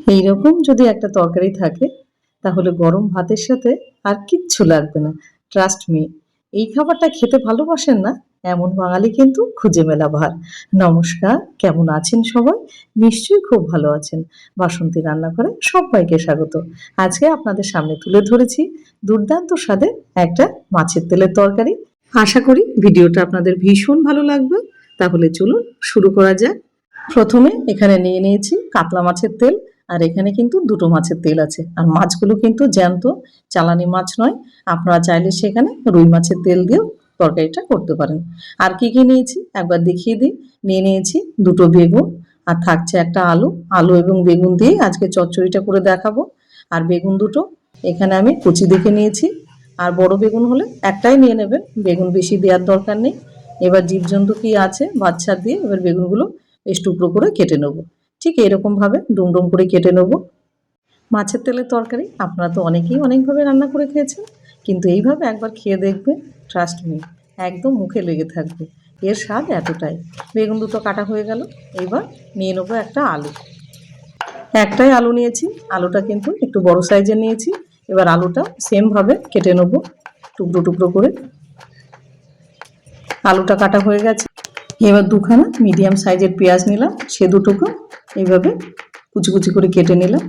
এইরকম যদি একটা তরকারি থাকে তাহলে গরম ভাতের সাথে আর কিচ্ছু লাগবে না। Trust me. এই খাবারটা খেতে ভালোবাসেন না এমন বাঙালি কিন্তু খুঁজে মেলা ভার। নমস্কার, কেমন আছেন সবাই? নিশ্চয়ই খুব ভালো আছেন। বাসন্তী রান্নাঘরে সবাইকে স্বাগত। আজকে আপনাদের সামনে তুলে ধরেছি দুর্দান্ত স্বাদের একটা মাছের তেলের তরকারি। আশা করি ভিডিওটা আপনাদের ভীষণ ভালো লাগবে। তাহলে চলুন শুরু করা যাক। প্রথমে এখানে নিয়ে নিয়েছি কাতলা মাছের তেল, আর এখানে কিন্তু দুটো মাছের তেল আছে, আর মাছগুলো কিন্তু জ্যান্ত, চালানি মাছ নয়। আপনারা চাইলে সেখানে রুই মাছের তেল দিয়েও তরকারিটা করতে পারেন। আর কি কি নিয়েছি একবার দেখিয়ে দিই। নিয়ে নিয়েছি দুটো বেগুন, আর থাকছে একটা আলু। আলু এবং বেগুন দিয়ে আজকে চচ্চড়িটা করে দেখাবো। আর বেগুন দুটো এখানে আমি কুচি দেখে নিয়েছি, আর বড় বেগুন হলে একটাই নিয়ে নেবেন, বেগুন বেশি দেওয়ার দরকার নেই। এবার জীবজন্তু কি আছে বাচ্চা দিয়ে এবার বেগুনগুলো বেশ টুকরো করে কেটে নেবো। ঠিক এরকমভাবে ডুম ডুম করে কেটে নেবো। মাছের তেলের তরকারি আপনারা তো অনেকেই অনেকভাবে রান্না করে খেয়েছেন, কিন্তু এইভাবে একবার খেয়ে দেখবেন, ট্রাস্ট মি, একদম মুখে লেগে থাকবে। এর স্বাদ এতটাই। বেগুন দুটো কাটা হয়ে গেল। এবার নিয়ে নেবো একটা আলু। একটাই আলু নিয়েছি, আলুটা কিন্তু একটু বড় সাইজের নিয়েছি। এবার আলুটা সেমভাবে কেটে নেবো টুকরো টুকরো করে। আলুটা কাটা হয়ে গেছে। এবার দুখানা মিডিয়াম সাইজের পেঁয়াজ নিলাম, সে দুটোকে এইভাবে কুচি কুচি করে কেটে নিলাম।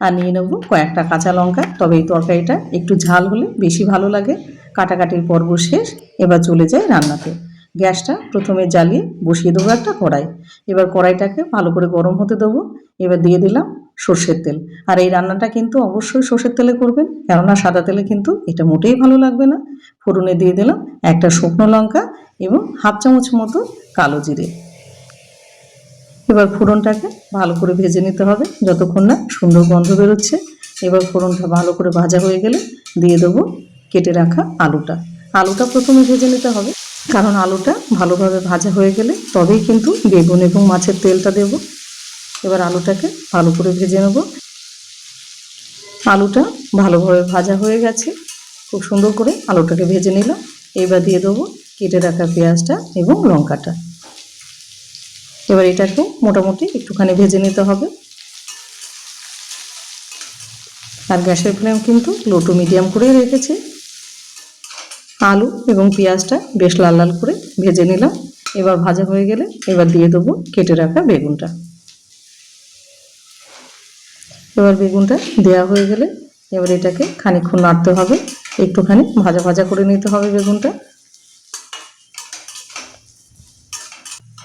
আর নিয়ে নেবো কয়েকটা কাঁচা লঙ্কা, তবে এই তরকারিটা একটু ঝাল হলে বেশি ভালো লাগে। কাটাকাটির পর্ব শেষ, এবার চলে যায় রান্নাতে। গ্যাসটা প্রথমে জ্বালিয়ে বসিয়ে দেবো একটা কড়াই। এবার কড়াইটাকে ভালো করে গরম হতে দেবো। এবার দিয়ে দিলাম সর্ষের তেল। আর এই রান্নাটা কিন্তু অবশ্যই সর্ষের তেলে করবেন, কেননা সাদা তেলে কিন্তু এটা মোটেই ভালো লাগবে না। ফোড়নে দিয়ে দিলাম একটা শুকনো লঙ্কা এবং হাফ চামচ মতো কালো জিরে। এবার ফোড়নটাকে ভালো করে ভেজে নিতে হবে যতক্ষণ না সুন্দর গন্ধ বেরোচ্ছে। এবার ফোড়নটা ভালো করে ভাজা হয়ে গেলে দিয়ে দেবো কেটে রাখা আলুটা। আলুটা প্রথমে ভেজে নিতে হবে, কারণ আলুটা ভালোভাবে ভাজা হয়ে গেলে তবেই কিন্তু বেগুন এবং মাছের তেলটা দেব। এবার আলুটাকে ভালো করে ভেজে নেব। আলুটা ভালোভাবে ভাজা হয়ে গেছে, খুব সুন্দর করে আলুটাকে ভেজে নিলাম। এবার দিয়ে দেবো কেটে রাখা পেঁয়াজটা এবং লঙ্কাটা। এবার এটাকে মোটামুটি একটুখানি ভেজে নিতে হবে। আর গ্যাসের ফ্লেম কিন্তু লো টু মিডিয়াম করে রেখেছি। আলু এবং পেঁয়াজটা বেশ লাল লাল করে ভেজে নিলাম। এবার ভাজা হয়ে গেলে এবার দিয়ে দেবো কেটে রাখা বেগুনটা। এবার বেগুনটা দেওয়া হয়ে গেলে এবার এটাকে খানিকক্ষণ নাড়তে হবে, একটুখানি ভাজা ভাজা করে নিতে হবে বেগুনটা।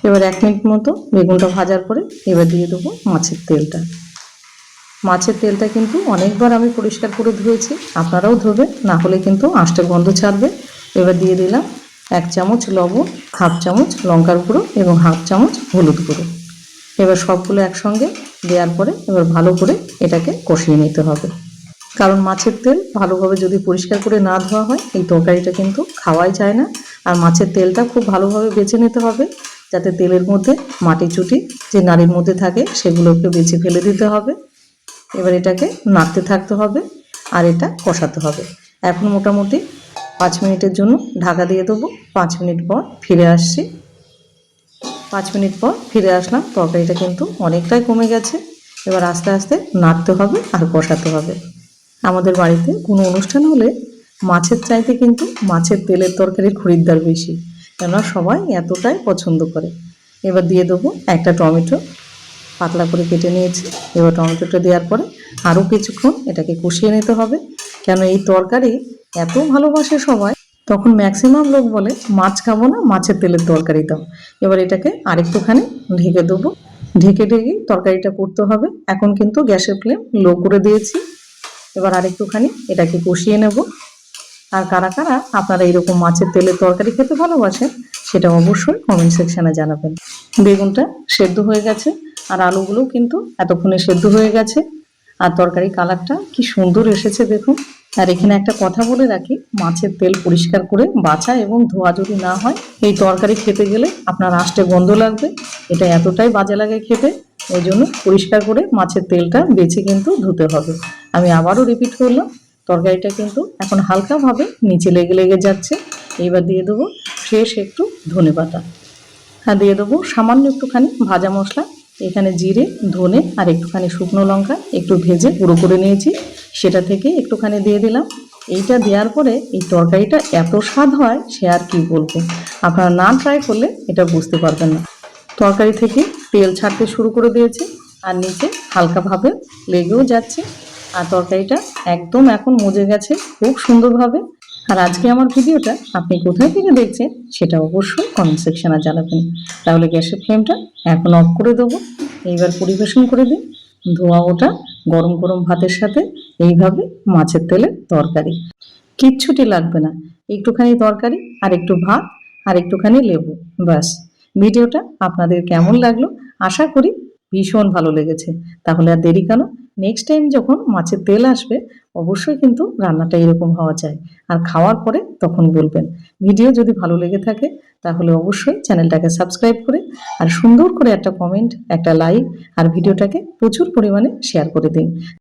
এবার 1 মিনিট মতো বেগুনটা ভাজার পরে এবার দিয়ে দেবো মাছের তেলটা। মাছের তেলটা কিন্তু অনেকবার আমি পরিষ্কার করে ধুয়েছি, আপনারাও ধোবেন, না হলে কিন্তু আঁশটা গন্ধ ছাড়বে। এবার দিয়ে দিলাম 1 চামচ লবণ, হাফ চামচ লঙ্কার গুঁড়ো এবং হাফ চামচ হলুদ গুঁড়ো। এবার সবগুলো একসঙ্গে দেওয়ার পরে এবার ভালো করে এটাকে কষিয়ে নিতে হবে, কারণ মাছের তেল ভালোভাবে যদি পরিষ্কার করে না ধোয়া হয় এই তরকারিটা কিন্তু খাওয়াই যায় না। আর মাছের তেলটা খুব ভালোভাবে বেছে নিতে হবে, যাতে তেলের মধ্যে মাটি চুটি যে নাড়ির মধ্যে থাকে সেগুলোকে বেছে ফেলে দিতে হবে। এবার এটাকে নাড়তে থাকতে হবে আর এটা কষাতে হবে। এখন মোটামুটি 5 মিনিটের জন্য ঢাকা দিয়ে দেবো। 5 মিনিট পর ফিরে আসছি। 5 মিনিট পর ফিরে আসলাম, তরকারিটা কিন্তু অনেকটাই কমে গেছে। এবার আস্তে আস্তে নাড়তে হবে আর কষাতে হবে। আমাদের বাড়িতে কোনো অনুষ্ঠান হলে মাছের চাইতে কিন্তু মাছের তেলের তরকারির খরিদ্দার বেশি, কেননা সবাই এতটাই পছন্দ করে। এবার দিয়ে দেবো একটা টমেটো, পাতলা করে কেটে নিয়েছি। এবার টমেটোটা দেওয়ার পরে আরও কিছুক্ষণ এটাকে কষিয়ে নিতে হবে, কেন এই তরকারি এত ভালোবাসে সবাই। তখন ম্যাক্সিমাম লোক বলে মাছ খাবো না, মাছের তেলের তরকারি দাও। এবার এটাকে আরেকটুখানি ঢেকে দেবো। ঢেকে ঢেকে তরকারিটা করতে হবে। এখন কিন্তু গ্যাসের ফ্লেম লো করে দিয়েছি। এবার আরেকটুখানি এটাকে কষিয়ে নেব। আর কারা কারা আপনারা এরকম মাছের তেলের তরকারি খেতে ভালোবাসেন সেটা অবশ্যই কমেন্ট সেকশানে জানাবেন। বেগুনটা সেদ্ধ হয়ে গেছে আর আলুগুলো কিন্তু এতক্ষণে সেদ্ধ হয়ে গেছে। আর তরকারি কালারটা কি সুন্দর এসেছে দেখুন। আর এখানে একটা কথা বলে রাখি, মাছের তেল পরিষ্কার করে বাছা এবং ধোয়া যদি না হয় এই তরকারি খেতে গেলে আপনার আঁশটে গন্ধ লাগবে। এটা এতটাই বাজে লাগে খেতে, ওই জন্য পরিষ্কার করে মাছের তেলটা বেছে কিন্তু ধুতে হবে। আমি আবারও রিপিট করলাম, তরকারিটা কিন্তু এখন হালকাভাবে নিচে লেগে লেগে যাচ্ছে। এইবার দিয়ে দেবো ফ্রেশ একটু ধনেপাতা, আর দিয়ে দেবো সামান্য একটুখানি ভাজা মশলা। এখানে জিরে, ধনে আর একটুখানি শুকনো লঙ্কা একটু ভেজে গুঁড়ো করে নিয়েছি, সেটা থেকে একটুখানি দিয়ে দিলাম। এইটা দেওয়ার পরে এই তরকারিটা এত স্বাদ হয় সে আর কি বলবো, আপনারা না ট্রাই করলে এটা বুঝতে পারবেন না। তরকারি থেকে তেল ছাড়তে শুরু করে দিয়েছে আর নিচে হালকাভাবে লেগেও যাচ্ছে, আর তরকারিটা একদম এখন মজে গেছে খুব সুন্দরভাবে। আর আজকে আমার ভিডিওটা আপনি কোথায় থেকে দেখছেন সেটা অবশ্যই কমেন্ট সেকশনে জানাবেন। তাহলে গ্যাসের ফ্লেমটা এখন অফ করে দেবো। এইবার পরিবেশন করে দিন ধোয়া ওঠা গরম গরম ভাতের সাথে এইভাবে মাছের তেলের তরকারি। কিচ্ছুটি লাগবে না, একটুখানি তরকারি আর একটু ভাত আর একটুখানি লেবু, ব্যাস। ভিডিওটা আপনাদের কেমন লাগলো? আশা করি ভীষণ ভালো লেগেছে। তাহলে আর দেরি কেন, নেক্সট টাইম যখন মাছের তেল আসবে অবশ্যই কিন্তু রান্নাটা এরকম হওয়া চাই, আর খাওয়ার পরে তখন বলবেন। ভিডিও যদি ভালো লেগে থাকে তাহলে অবশ্যই চ্যানেলটাকে সাবস্ক্রাইব করে আর সুন্দর করে একটা কমেন্ট, একটা লাইক আর ভিডিওটাকে প্রচুর পরিমাণে শেয়ার করে দিন।